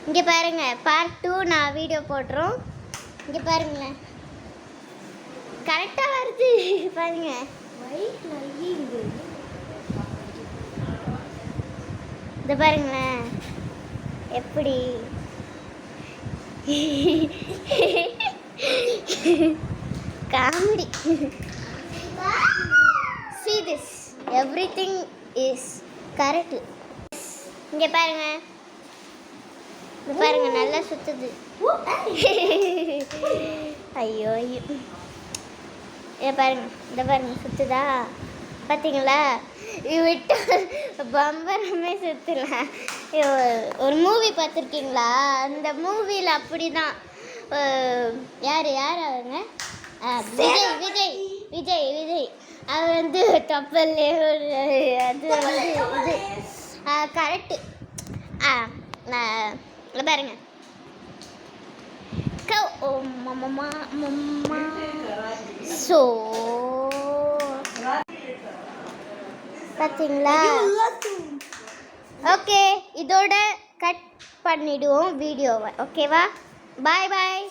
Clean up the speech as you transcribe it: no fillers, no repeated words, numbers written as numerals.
இங்கே பாருங்க, பார்ட் 2 நான் வீடியோ போடுறோம். இங்கே பாருங்களேன், கரெக்டாக வருது பாருங்க. இது பாருங்களேன் எப்படி comedy. See this, everything is correct. இங்கே பாருங்க, இது பாருங்க நல்லா சுத்துது. ஐயோ ஐயோ, இதை பாருங்க, இந்த பாருங்க சுத்துதா பார்த்தீங்களா? விட்டு பம்பரமே சுற்றலாம். ஒரு மூவி பார்த்துருக்கீங்களா? அந்த மூவியில் அப்படி தான். யார் அவங்க? விஜய் விஜய் விஜய் விஜய் அவர் வந்து கப்பல்லே அது வந்து இது கரெக்டு. பாருங்க, ஸோ பார்த்தீங்களா? ஓகே, இதோட கட் பண்ணிடுவோம் வீடியோவை. ஓகேவா? பாய் பாய்.